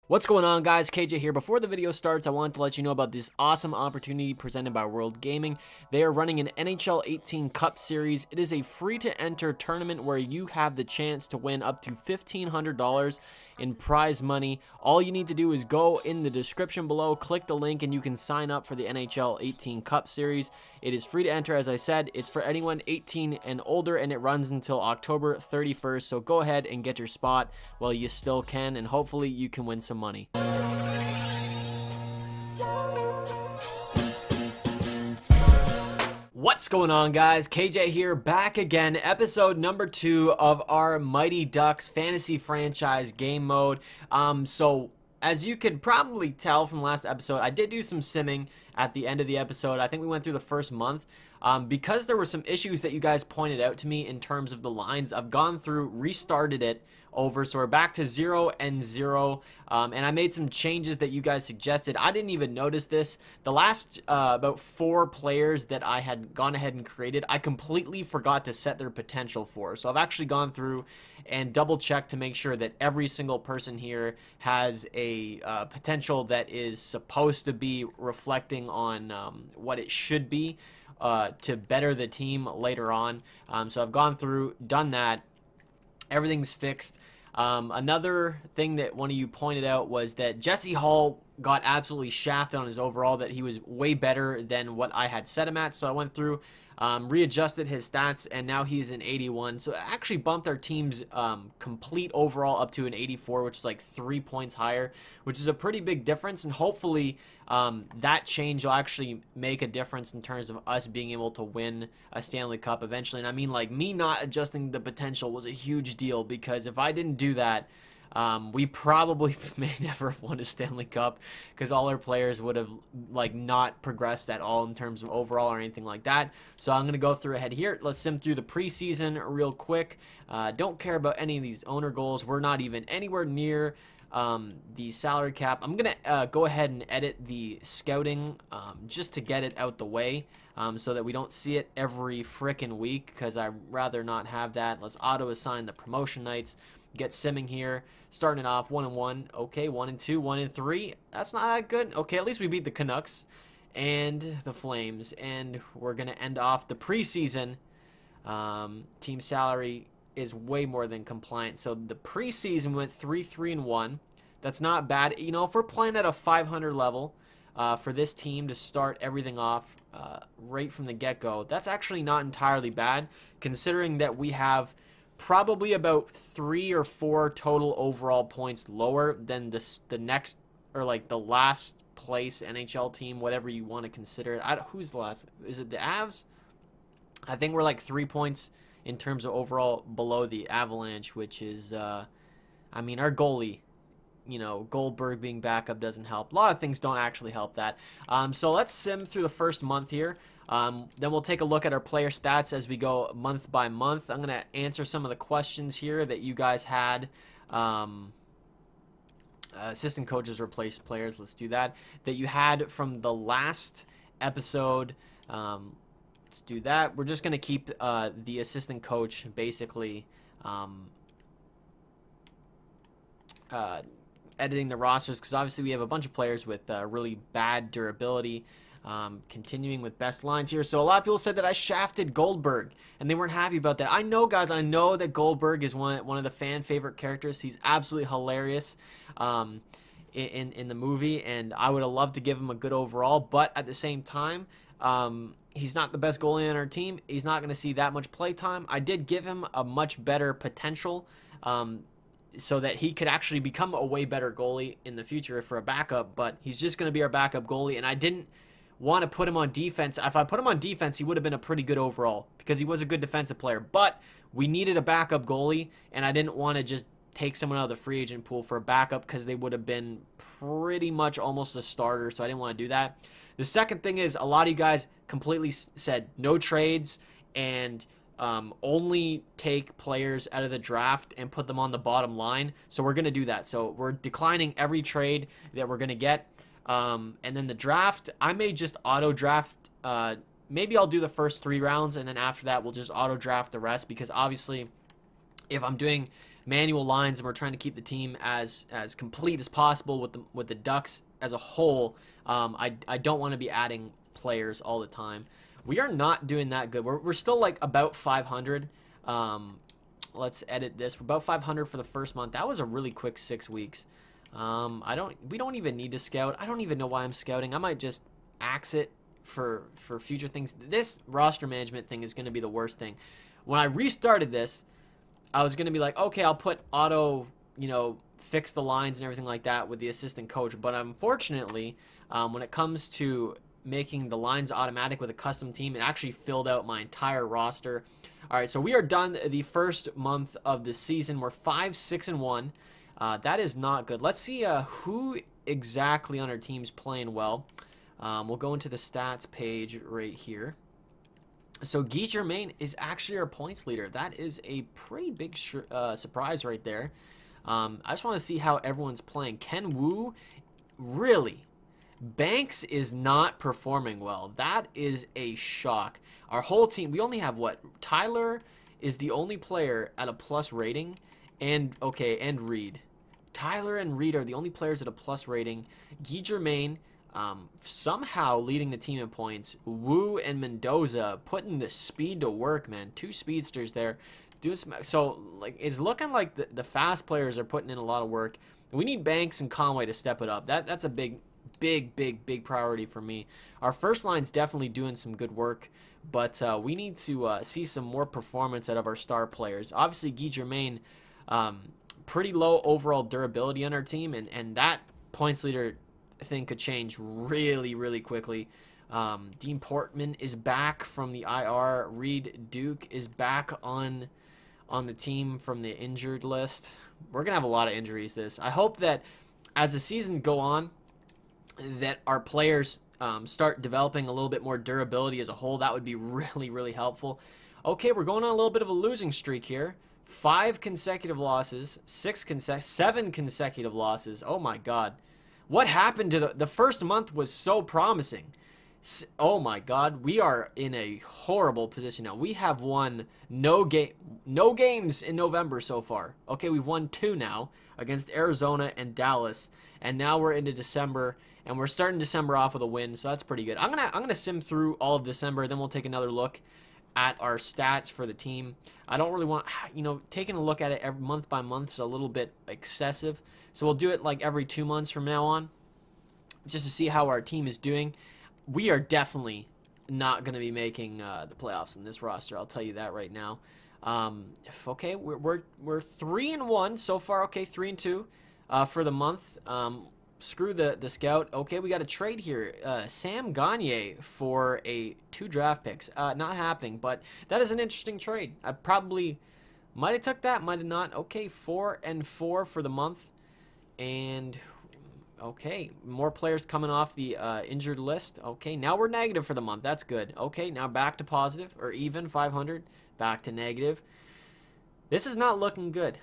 What's going on, guys? KJ here. Before the video starts, I wanted to let you know about this awesome opportunity presented by World Gaming. They are running an NHL 18 Cup Series. It is a free-to-enter tournament where you have the chance to win up to $1,500 in prize money. All you need to do is go in the description below, click the link, and you can sign up for the NHL 18 Cup Series. It is free to enter, as I said. It's for anyone 18 and older, and it runs until October 31st. So go ahead and get your spot while you still can, and hopefully you can win some money. What's going on, guys? KJ here, back again. Episode number 2 of our Mighty Ducks fantasy franchise game mode. So as you could probably tell from last episode, I did do some simming at the end of the episode. I think we went through the first month. Because there were some issues that you guys pointed out to me in terms of the lines, I've gone through, restarted it over, so we're back to 0 and 0, and I made some changes that you guys suggested. I didn't even notice this. The last about 4 players that I had gone ahead and created, I completely forgot to set their potential for. So I've actually gone through and double checked to make sure that every single person here has a potential that is supposed to be reflecting on what it should be to better the team later on. So I've gone through, done that. Everything's fixed. Another thing that one of you pointed out was that Jesse Hall got absolutely shafted on his overall, that he was way better than what I had set him at. So I went through, readjusted his stats, and now he's an 81. So it actually bumped our team's complete overall up to an 84, which is like 3 points higher, which is a pretty big difference. And hopefully that change will actually make a difference in terms of us being able to win a Stanley Cup eventually. And I mean, like, me not adjusting the potential was a huge deal, because if I didn't do that, we probably may never have won a Stanley Cup, because all our players would have, like, not progressed at all in terms of overall or anything like that. So I'm going to go through ahead here. Let's sim through the preseason real quick. Don't care about any of these owner goals. We're not even anywhere near the salary cap. I'm going to go ahead and edit the scouting just to get it out the way, so that we don't see it every frickin' week, because I'd rather not have that. Let's auto assign the promotion nights. Get simming here, starting it off 1 and 1. Okay, 1 and 2, 1 and 3. That's not that good. Okay, at least we beat the Canucks and the Flames, and we're gonna end off the preseason. Team salary is way more than compliant. So the preseason went 3-3 and 1. That's not bad. You know, if we're playing at a 500 level for this team to start everything off right from the get-go, that's actually not entirely bad, considering that we have probably about 3 or 4 total overall points lower than the next, or like the last place NHL team, whatever you want to consider it. Who's the last? Is it the Avs? I think we're like 3 points in terms of overall below the Avalanche, which is, I mean, our goalie, you know, Goldberg being backup doesn't help. A lot of things don't actually help that. So let's sim through the first month here. Then we'll take a look at our player stats as we go month by month. I'm going to answer some of the questions here that you guys had. Assistant coaches replace players. Let's do that. That you had from the last episode. Let's do that. We're just going to keep the assistant coach basically editing the rosters, because obviously we have a bunch of players with really bad durability. Continuing with best lines here. So a lot of people said that I shafted Goldberg, and they weren't happy about that. I know, guys, I know that Goldberg is one of the fan favorite characters. He's absolutely hilarious in the movie, and I would have loved to give him a good overall, but at the same time, he's not the best goalie on our team. He's not going to see that much play time. I did give him a much better potential, so that he could actually become a way better goalie in the future for a backup, but he's just going to be our backup goalie, and I didn't want to put him on defense. If I put him on defense, he would have been a pretty good overall, because he was a good defensive player, but we needed a backup goalie, and I didn't want to just take someone out of the free agent pool for a backup, because they would have been pretty much almost a starter, so I didn't want to do that. The second thing is, a lot of you guys completely said no trades, and only take players out of the draft and put them on the bottom line. So we're going to do that. So we're declining every trade that we're going to get. And then the draft, I may just auto draft. Maybe I'll do the first 3 rounds, and then after that we'll just auto draft the rest, because obviously if I'm doing manual lines, and we're trying to keep the team as complete as possible with the Ducks as a whole. I don't want to be adding players all the time. We are not doing that good. We're still like about 500. Let's edit this. We're about 500 for the first month. That was a really quick 6 weeks. We don't even need to scout. I don't even know why I'm scouting. I might just axe it for future things. This roster management thing is going to be the worst thing. When I restarted this, I was going to be like, okay, I'll put auto, fix the lines and everything like that with the assistant coach. But unfortunately, when it comes to making the lines automatic with a custom team, it actually filled out my entire roster. All right, so we are done the first month of the season. We're 5-6-1. That is not good. Let's see who exactly on our team's playing well. We'll go into the stats page right here. So Ikayyjayy is actually our points leader. That is a pretty big surprise right there. I just want to see how everyone's playing. Ken Wu, really? Banks is not performing well. That is a shock. Our whole team, we only have what? Tyler is the only player at a plus rating. And Reed. Tyler and Reed are the only players at a plus rating. Ikayyjayy, somehow leading the team in points. Wu and Mendoza putting the speed to work, man. 2 speedsters there. So like it's looking like the fast players are putting in a lot of work. We need Banks and Conway to step it up. That's a big priority for me. Our first line's definitely doing some good work, but we need to see some more performance out of our star players. Obviously, Ikayyjayy, pretty low overall durability on our team, and that points leader thing could change really quickly. Dean Portman is back from the IR. Reed Duke is back on the team from the injured list. We're gonna have a lot of injuries I hope that as the season go on, that our players start developing a little bit more durability as a whole. That would be really helpful. Okay, we're going on a little bit of a losing streak here. 5 consecutive losses, 7 consecutive losses. Oh my god. What happened to the first month was so promising. Oh my god, we are in a horrible position now. We have won no games in November so far. Okay, we've won 2 now against Arizona and Dallas, and now we're into December, and we're starting December off with a win, so that's pretty good. I'm gonna sim through all of December, then we'll take another look at our stats for the team. I don't really want, taking a look at it every month by month is a little bit excessive, so we'll do it like every 2 months from now on, just to see how our team is doing. We are definitely not going to be making the playoffs in this roster. I'll tell you that right now. Okay, we're 3-1 so far. Okay, 3-2 for the month. Screw the scout. Okay, we got a trade here. Sam Gagne for 2 draft picks. Not happening, but that is an interesting trade. I probably might have took that, might have not. Okay, 4-4 for the month, and okay, more players coming off the injured list. Okay, now we're negative for the month. That's good. Okay, now back to positive, or even 500. Back to negative. This is not looking good.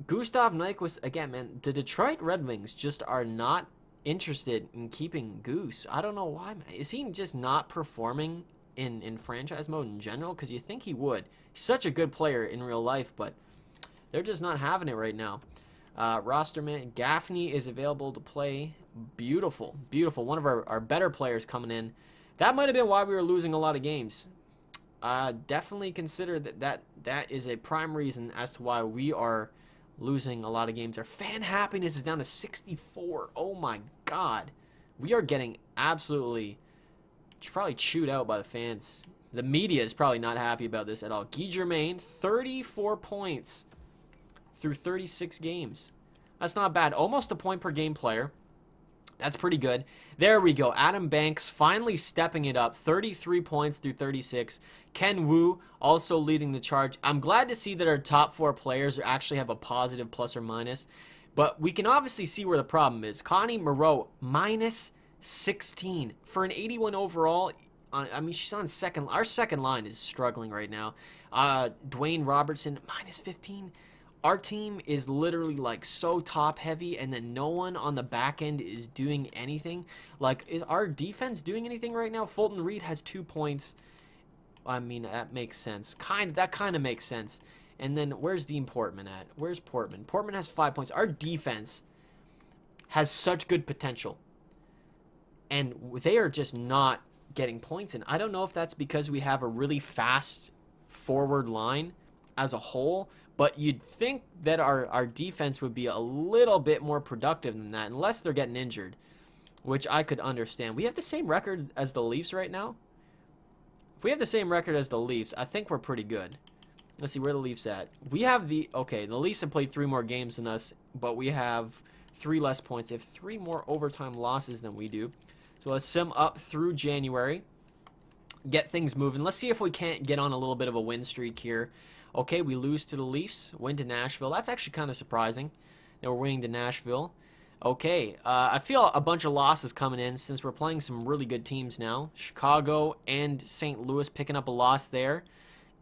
Gustav Nyquist, again, man, the Detroit Red Wings just are not interested in keeping Goose. I don't know why, man. Is he just not performing in franchise mode in general? Because you think he would. He's such a good player in real life, but they're just not having it right now. Roster man, Gaffney is available to play. Beautiful. One of our better players coming in. That might have been why we were losing a lot of games. Definitely consider that is a prime reason as to why we are losing a lot of games. Our fan happiness is down to 64. Oh my god. We are getting absolutely probably chewed out by the fans. The media is probably not happy about this at all. Ikayyjayy, 34 points through 36 games. That's not bad. Almost a point per game player. That's pretty good. There we go. Adam Banks finally stepping it up. 33 points through 36. Ken Wu also leading the charge. I'm glad to see that our top 4 players actually have a positive plus or minus. But we can obviously see where the problem is. Connie Moreau, minus 16. For an 81 overall, I mean, she's on second. Our second line is struggling right now. Dwayne Robertson, minus 15. Our team is literally like so top heavy, and then no one on the back end is doing anything. Like, is our defense doing anything right now? Fulton Reed has 2 points. I mean, that makes sense. That kind of makes sense. And then where's Dean Portman at? Where's Portman? Portman has 5 points. Our defense has such good potential, and they are just not getting points in. I don't know if that's because we have a really fast forward line as a whole, but you'd think that our defense would be a little bit more productive than that, unless they're getting injured, which I could understand. We have the same record as the Leafs right now. If we have the same record as the Leafs, I think we're pretty good. Let's see where the Leafs at. We have the Leafs have played 3 more games than us, but we have 3 less points. They have 3 more overtime losses than we do. So let's sim up through January, get things moving. Let's see if we can't get on a little bit of a win streak here. Okay, we lose to the Leafs, win to Nashville. That's actually kind of surprising that we're winning to Nashville. Okay, I feel a bunch of losses coming in since we're playing some really good teams now. Chicago and St. Louis picking up a loss there.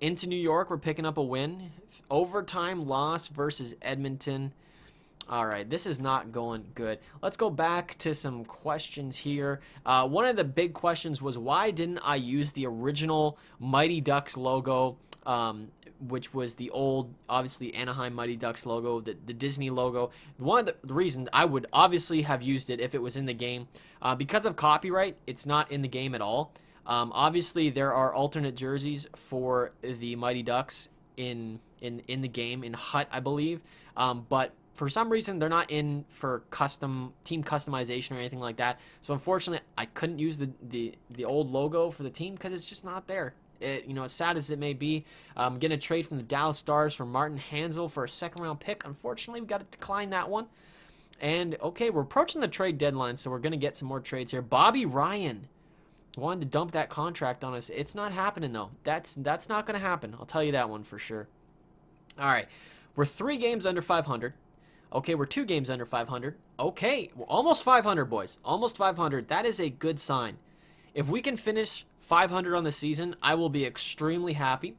Into New York, we're picking up a win. Overtime loss versus Edmonton. All right, this is not going good. Let's go back to some questions here. One of the big questions was, why didn't I use the original Mighty Ducks logo, which was the old, obviously, Anaheim Mighty Ducks logo, the Disney logo. One of the reasons I would obviously have used it if it was in the game. Because of copyright, it's not in the game at all. Obviously, there are alternate jerseys for the Mighty Ducks in the game, in HUT, I believe. But for some reason, they're not in for team customization or anything like that. So unfortunately, I couldn't use the old logo for the team because it's just not there. As sad as it may be, getting a trade from the Dallas Stars for Martin Hanzal for a 2nd-round pick. Unfortunately, we've got to decline that one. And, okay, we're approaching the trade deadline, so we're going to get some more trades here. Bobby Ryan wanted to dump that contract on us. It's not happening, though. That's not going to happen. I'll tell you that one for sure. All right, we're 3 games under 500. Okay, we're 2 games under 500. Okay, we're almost 500, boys. Almost 500. That is a good sign. If we can finish 500 on the season, I will be extremely happy.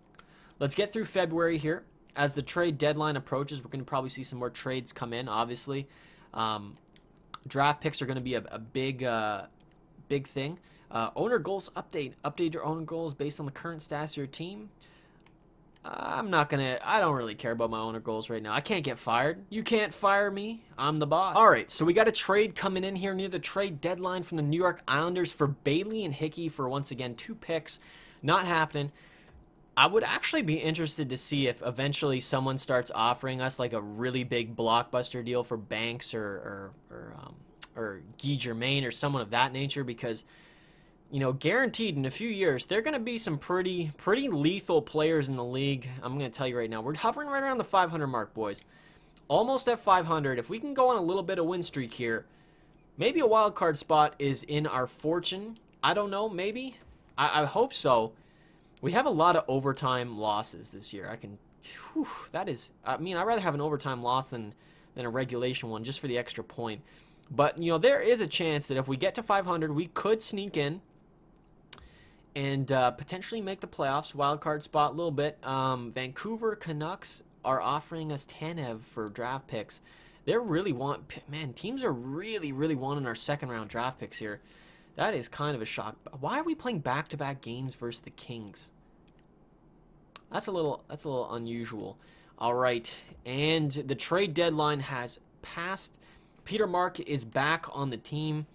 Let's get through February here. As the trade deadline approaches, we're going to probably see some more trades come in, obviously. Draft picks are going to be a big thing. Owner goals update. Update your owner goals based on the current status of your team. I don't really care about my owner goals right now. I can't get fired. You can't fire me. I'm the boss. All right, so we got a trade coming in here near the trade deadline from the New York Islanders for Bailey and Hickey for, once again, 2 picks. Not happening. I would actually be interested to see if eventually someone starts offering us like a really big blockbuster deal for Banks or Ikayyjayy or someone of that nature, because guaranteed in a few years, there are going to be some pretty lethal players in the league. I'm going to tell you right now, we're hovering right around the 500 mark, boys. Almost at 500. If we can go on a little bit of win streak here, maybe a wild card spot is in our fortune. I don't know, maybe. I hope so. We have a lot of overtime losses this year. I'd rather have an overtime loss than a regulation one, just for the extra point. But, there is a chance that if we get to 500, we could sneak in and potentially make the playoffs, wild card spot a little bit. Vancouver Canucks are offering us Tanev for draft picks. Teams are really wanting our 2nd-round draft picks here. That is kind of a shock. Why are we playing back-to-back games versus the Kings? That's a little unusual. All right, and the trade deadline has passed. Peter Mark is back on the team.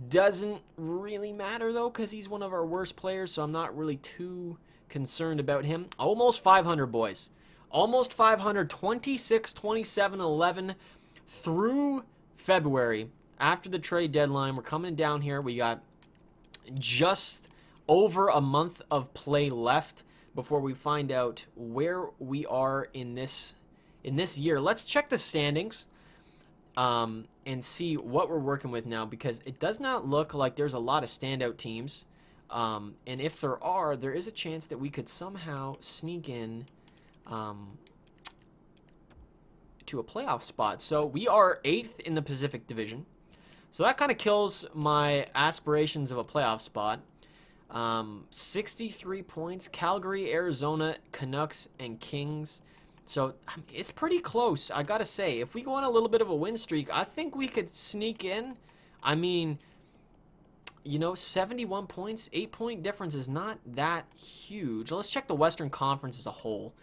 Doesn't really matter, though, because he's one of our worst players, so I'm not really too concerned about him. Almost 500, boys. Almost 500, 26, 27, 11 through February. After the trade deadline, we're coming down here. We got just over a month of play left before we find out where we are in this year. Let's check the standings. And see what we're working with now, because it does not look like there's a lot of standout teams. And if there is a chance that we could somehow sneak in to a playoff spot. So we are 8th in the Pacific Division. So that kind of kills my aspirations of a playoff spot. 63 points. Calgary, Arizona, Canucks, and Kings. So it's pretty close, I gotta say. If we go on a little bit of a win streak, I think we could sneak in. 71 points, 8-point difference is not that huge. Let's check the Western Conference as a whole.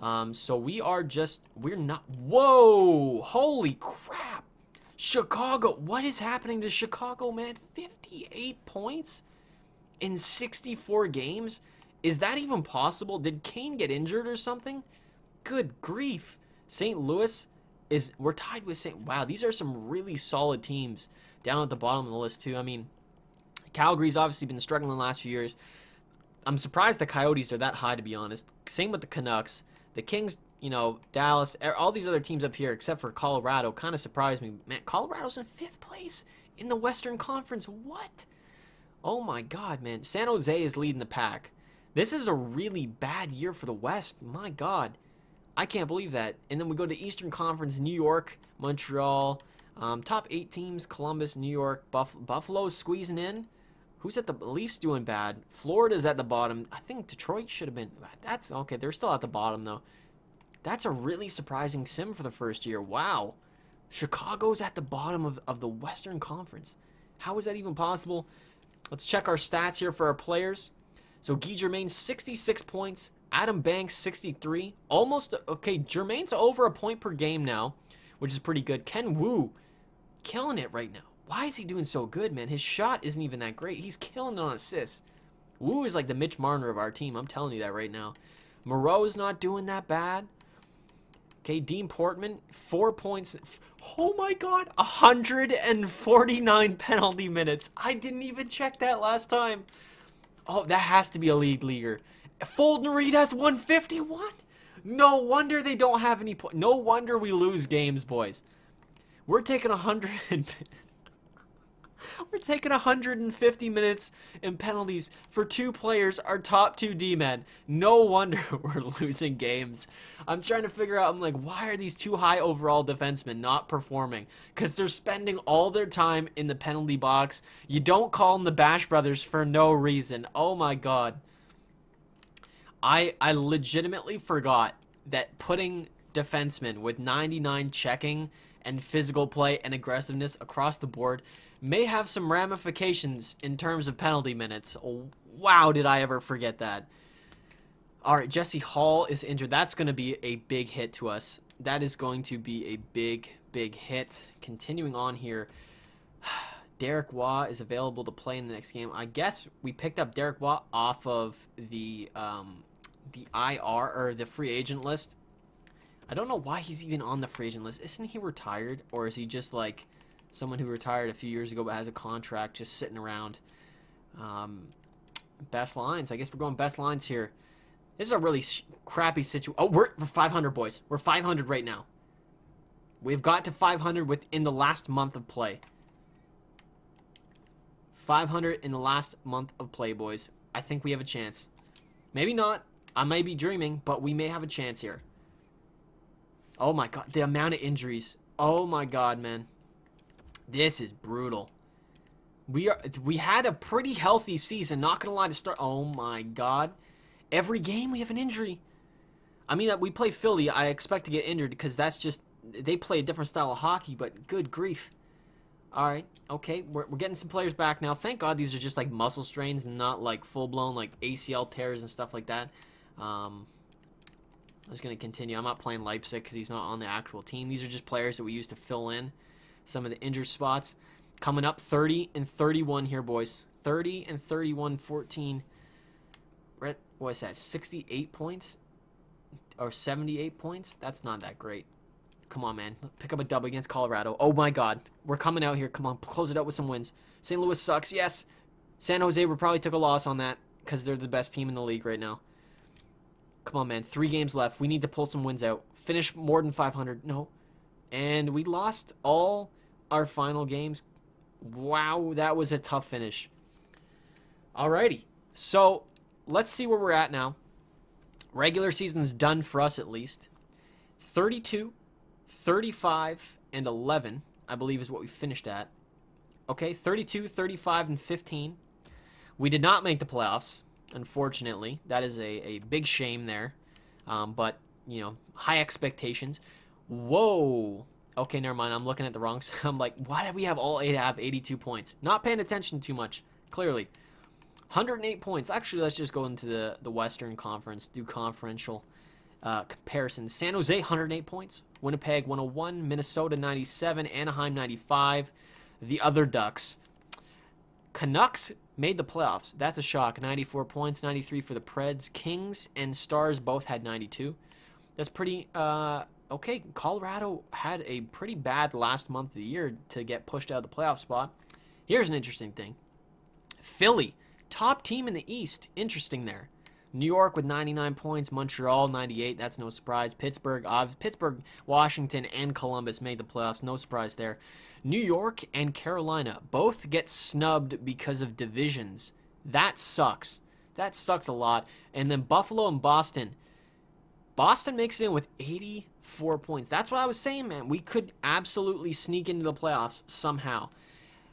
So we're not. Whoa! Holy crap! Chicago, what is happening to Chicago, man? 58 points in 64 games? Is that even possible? Did Kane get injured or something? Good grief. St. Louis we're tied with wow, these are some really solid teams down at the bottom of the list too. I mean, Calgary's obviously been struggling the last few years. I'm surprised the Coyotes are that high, to be honest. Same with the Canucks. The Kings, you know, Dallas, all these other teams up here, except for Colorado, kind of surprised me. Man, Colorado's in 5th place in the Western Conference. What? Oh my God, man. San Jose is leading the pack. This is a really bad year for the West. My God. I can't believe that. And then we go to Eastern Conference, New York, Montreal. Top 8 teams, Columbus, New York, Buffalo's squeezing in. Who's at the Leafs doing bad? Florida's at the bottom. I think Detroit should have been. That's okay. They're still at the bottom, though. That's a really surprising sim for the first year. Wow. Chicago's at the bottom of the Western Conference. How is that even possible? Let's check our stats here for our players. So Guy Germain, 66 points. Adam Banks, 63. Almost, okay, Germain's over a point per game now, which is pretty good. Ken Wu, killing it right now. Why is he doing so good, man? His shot isn't even that great. He's killing it on assists. Wu is like the Mitch Marner of our team. I'm telling you that right now. Moreau's not doing that bad. Okay, Dean Portman, 4 points. Oh my God, 149 penalty minutes. I didn't even check that last time. Oh, that has to be a leaguer. Fulton Reed has 151. No wonder they don't have any points. No wonder we lose games, boys. We're taking 100. We're taking 150 minutes in penalties for 2 players, our top 2 D-men. No wonder we're losing games. I'm trying to figure out, I'm like, why are these 2 high overall defensemen not performing? Because they're spending all their time in the penalty box. You don't call them the Bash Brothers for no reason. Oh my God. I legitimately forgot that putting defensemen with 99 checking and physical play and aggressiveness across the board may have some ramifications in terms of penalty minutes. Oh, wow, did I ever forget that. All right, Jesse Hall is injured. That's going to be a big hit to us. That is going to be a big, big hit. Continuing on here, Derek Waugh is available to play in the next game. I guess we picked up Derek Waugh off of the IR, or the free agent list. I don't know why he's even on the free agent list. Isn't he retired, or is he just like someone who retired a few years ago but has a contract just sitting around? Best lines. I guess we're going best lines here. This is a really crappy situation. Oh, we're 500, boys. We're 500 right now. We've got to 500 within the last month of play. 500 in the last month of play, boys. I think we have a chance. Maybe not. I may be dreaming, but we may have a chance here. Oh my God, the amount of injuries. Oh my God, man. This is brutal. We had a pretty healthy season, not gonna lie to start. Oh my God. Every game we have an injury. I mean, we play Philly, I expect to get injured because that's just, they play a different style of hockey, but good grief. All right, okay, we're getting some players back now. Thank God these are just like muscle strains and not like full-blown like ACL tears and stuff like that. I'm just going to continue. I'm not playing Leipzig because he's not on the actual team. These are just players that we use to fill in some of the injured spots. Coming up 30 and 31 here, boys. 30 and 31, 14. What is that, 68 points? Or 78 points? That's not that great. Come on, man. Pick up a dub against Colorado. Oh, my God. We're coming out here. Come on. Close it out with some wins. St. Louis sucks. Yes. San Jose, we probably took a loss on that because they're the best team in the league right now. Come on, man. 3 games left. We need to pull some wins out. Finish more than 500. No. And we lost all our final games. Wow, that was a tough finish. Alrighty. So, let's see where we're at now. Regular season's done for us at least. 32, 35, and 11, I believe is what we finished at. Okay, 32, 35, and 15. We did not make the playoffs, unfortunately. That is a big shame there. But, you know, high expectations. Whoa. Okay, never mind. I'm looking at the wrong side. I'm like, why did we have all 8 have 82 points? Not paying attention too much, clearly. 108 points. Actually, let's just go into the Western Conference, do conferential. comparison. San Jose, 108 points. Winnipeg, 101. Minnesota, 97. Anaheim, 95. The other Ducks. Canucks made the playoffs. That's a shock. 94 points, 93 for the Preds. Kings and Stars both had 92. That's pretty, okay. Colorado had a pretty bad last month of the year to get pushed out of the playoff spot. Here's an interesting thing. Philly, top team in the East. Interesting there. New York with 99 points. Montreal, 98. That's no surprise. Pittsburgh, Washington, and Columbus made the playoffs. No surprise there. New York and Carolina both get snubbed because of divisions. That sucks. That sucks a lot. And then Buffalo and Boston. Boston makes it in with 84 points. That's what I was saying, man. We could absolutely sneak into the playoffs somehow.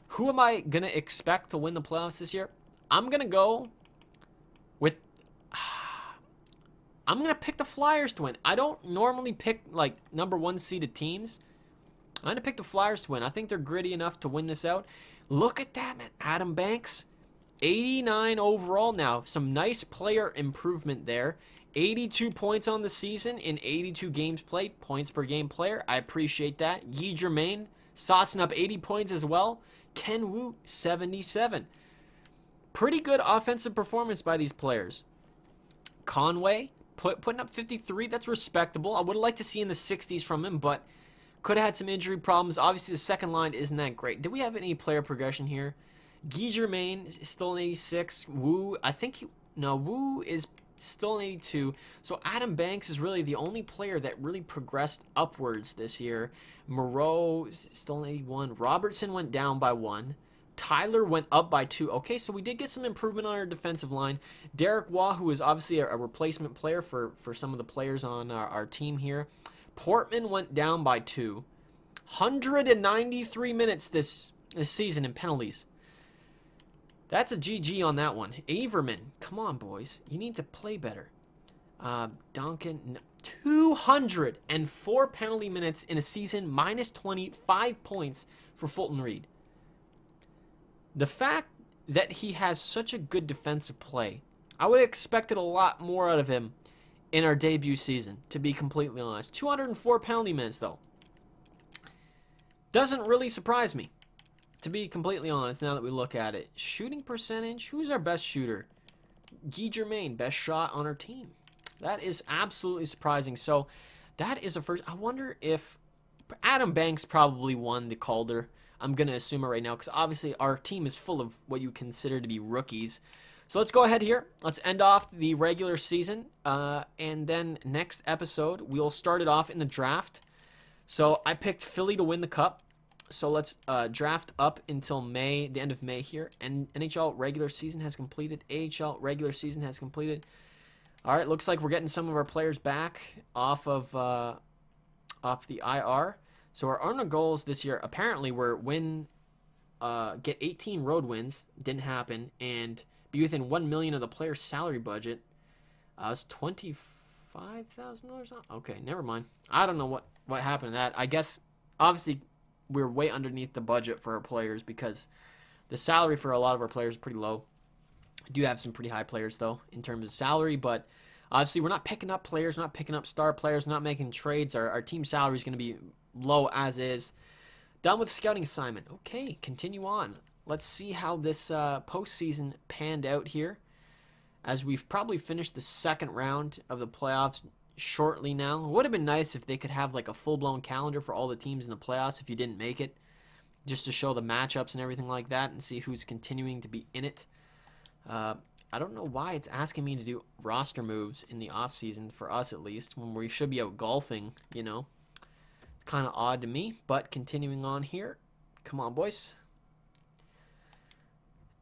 Who am I going to expect to win the playoffs this year? I'm going to go with... I'm going to pick the Flyers to win. I don't normally pick, like, #1 seeded teams. I'm going to pick the Flyers to win. I think they're gritty enough to win this out. Look at that, man. Adam Banks, 89 overall now. Some nice player improvement there. 82 points on the season in 82 games played. Points per game player. I appreciate that. Ikayyjayy, saucing up 80 points as well. Ken Wu, 77. Pretty good offensive performance by these players. Conway, putting up 53. That's respectable. I would have liked to see in the 60s from him, but could have had some injury problems. Obviously, the second line isn't that great. Did we have any player progression here? Ikayyjayy is still an 86. Wu, I think, no, Wu is still an 82. So Adam Banks is really the only player that really progressed upwards this year. Moreau is still an 81. Robertson went down by 1. Tyler went up by 2. Okay, so we did get some improvement on our defensive line. Derek Waugh, who is obviously a replacement player for some of the players on our team here. Portman went down by 2. 193 minutes this season in penalties. That's a GG on that one. Averman, come on, boys. You need to play better. Duncan, 204 penalty minutes in a season, minus 25 points for Fulton Reed. The fact that he has such a good defensive play, I would have expected a lot more out of him in our debut season, to be completely honest. 204 penalty minutes, though. Doesn't really surprise me, to be completely honest, now that we look at it. Shooting percentage, who's our best shooter? Ikayyjayy, best shot on our team. That is absolutely surprising. So, that is a first. I wonder if Adam Banks probably won the Calder. I'm going to assume it right now, because obviously our team is full of what you consider to be rookies. So let's go ahead here. Let's end off the regular season. And then next episode, we'll start it off in the draft. So I picked Philly to win the cup. So let's draft up until May, the end of May here. And NHL regular season has completed. AHL regular season has completed. All right, looks like we're getting some of our players back off of the IR. So our Arnold goals this year apparently were get 18 road wins. Didn't happen. And be within $1 million of the player's salary budget. It's $25,000. Okay, never mind. I don't know what happened to that. I guess obviously we're way underneath the budget for our players because the salary for a lot of our players is pretty low. Do have some pretty high players though in terms of salary, but obviously we're not picking up players, we're not picking up star players, we're not making trades. Our team salary is going to be low as is. Done with scouting assignment. Okay, continue on. Let's see how this postseason panned out here, as we've probably finished the second round of the playoffs shortly now. It would have been nice if they could have like a full-blown calendar for all the teams in the playoffs if you didn't make it, just to show the matchups and everything like that and see who's continuing to be in it. I don't know why it's asking me to do roster moves in the offseason, for us at least, when we should be out golfing, you know. It's kind of odd to me, but continuing on here. Come on, boys.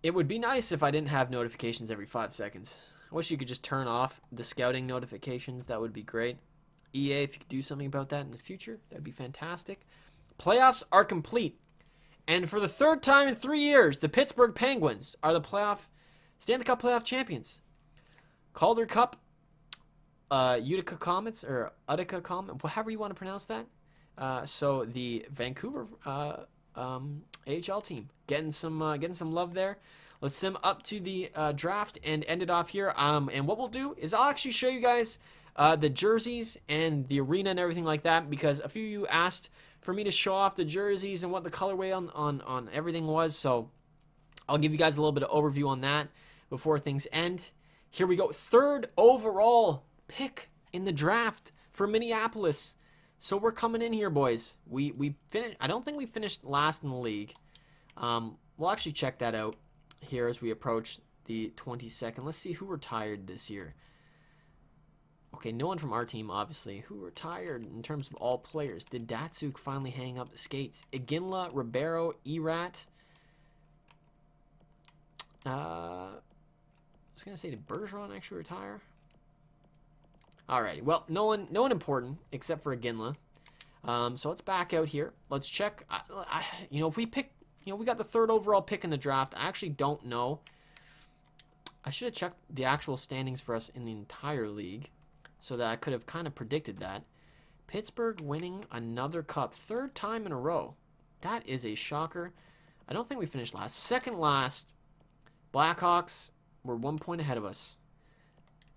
It would be nice if I didn't have notifications every 5 seconds. I wish you could just turn off the scouting notifications. That would be great. EA, if you could do something about that in the future, that would be fantastic. Playoffs are complete. And for the third time in 3 years, the Pittsburgh Penguins are the Stanley Cup playoff champions. Calder Cup, Utica Comets, or Utica Comets, however you want to pronounce that. So the Vancouver AHL team getting some love there. Let's sim up to the draft and end it off here. And what we'll do is I'll actually show you guys the jerseys and the arena and everything like that, because a few of you asked for me to show off the jerseys and what the colorway on everything was. So I'll give you guys a little bit of overview on that before things end. Here we go. 3rd overall pick in the draft for Minneapolis. So we're coming in here, boys. We finished. I don't think we finished last in the league. We'll actually check that out here as we approach the 22nd. Let's see who retired this year. Okay, no one from our team, obviously. Who retired in terms of all players? Did Datsuk finally hang up the skates? Ikayyjayy, Ribeiro, Erat. I was gonna say, did Bergeron actually retire? Alrighty, well, no one important except for Ikayyjayy. So let's back out here. Let's check. You know, if we pick, you know, we got the 3rd overall pick in the draft. I actually don't know. I should have checked the actual standings for us in the entire league, so that I could have kind of predicted that. Pittsburgh winning another cup, 3rd time in a row. That is a shocker. I don't think we finished last. 2nd last. Blackhawks were 1 point ahead of us.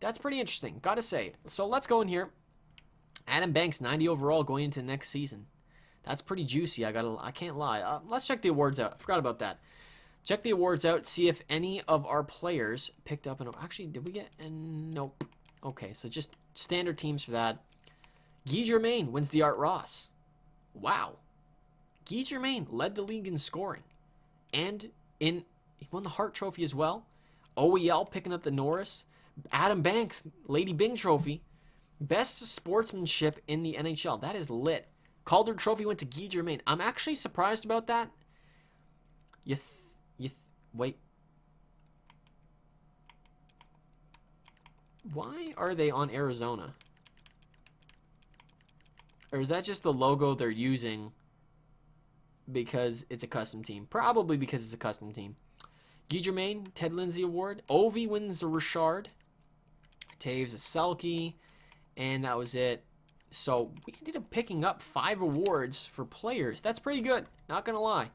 That's pretty interesting, gotta say. So let's go in here. Adam Banks, 90 overall going into next season. That's pretty juicy. I can't lie. Let's check the awards out. I forgot about that. Check the awards out. See if any of our players picked up. Actually, did we get? Nope. Okay, so just standard teams for that. Ikayyjayy wins the Art Ross. Wow. Ikayyjayy led the league in scoring, and he won the Hart Trophy as well. OEL picking up the Norris. Adam Banks, Lady Bing Trophy. Best sportsmanship in the NHL. That is lit. Calder Trophy went to Ikayyjayy. I'm actually surprised about that. Wait. Why are they on Arizona? Or is that just the logo they're using because it's a custom team? Probably because it's a custom team. Ikayyjayy, Ted Lindsay Award. Ovi wins the Richard. Taves a Selke. And that was it. So we ended up picking up 5 awards for players. That's pretty good, not gonna lie.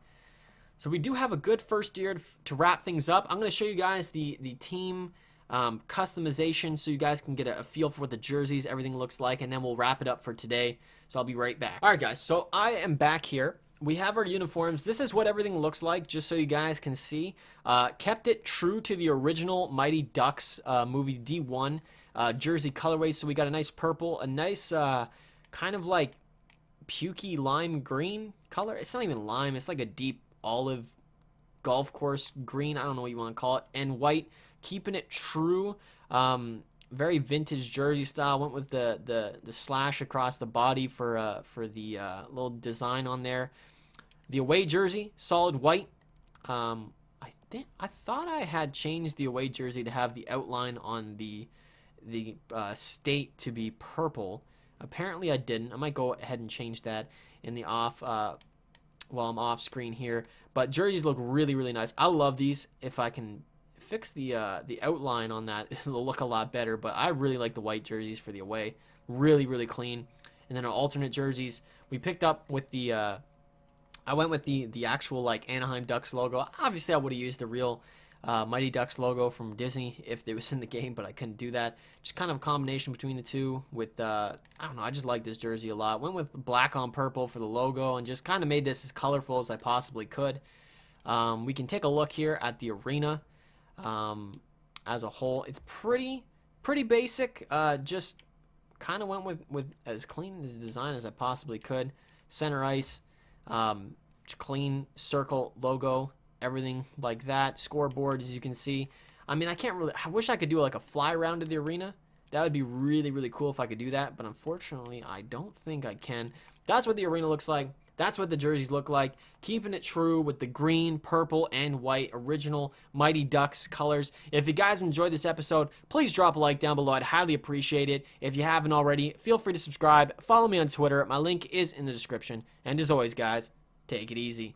So we do have a good first year to wrap things up. I'm gonna show you guys the team customization so you guys can get a feel for what the jerseys, everything looks like, and then we'll wrap it up for today. So I'll be right back. All right, guys, so I am back here. We have our uniforms. This is what everything looks like, just so you guys can see. Kept it true to the original Mighty Ducks movie D1 jersey colorway. So we got a nice purple, a nice kind of like pukey lime green color. It's not even lime. It's like a deep olive golf course green. I don't know what you want to call it. And white, keeping it true. Very vintage jersey style. Went with the slash across the body for the little design on there. The away jersey, solid white. I thought I had changed the away jersey to have the outline on the state to be purple. Apparently I didn't. I might go ahead and change that in the off while I'm off screen here. But jerseys look really, really nice. I love these. If I can fix the outline on that, it'll look a lot better. But I really like the white jerseys for the away. Really, really clean. And then our alternate jerseys, we picked up with the I went with the actual like Anaheim Ducks logo. Obviously I would have used the real Mighty Ducks logo from Disney if it was in the game, but I couldn't do that. Just kind of a combination between the two with I don't know, I just like this jersey a lot. Went with black on purple for the logo and just kind of made this as colorful as I possibly could. We can take a look here at the arena as a whole. It's pretty basic. Just kind of went with as clean as design as I possibly could. Center ice, clean circle logo, everything like that. Scoreboard, as you can see. I mean, I wish I could do like a fly around to the arena. That would be really, really cool if I could do that, but unfortunately, I don't think I can. That's what the arena looks like. That's what the jerseys look like. Keeping it true with the green, purple, and white original Mighty Ducks colors. If you guys enjoyed this episode, please drop a like down below. I'd highly appreciate it. If you haven't already, feel free to subscribe. Follow me on Twitter. My link is in the description. And as always, guys, take it easy.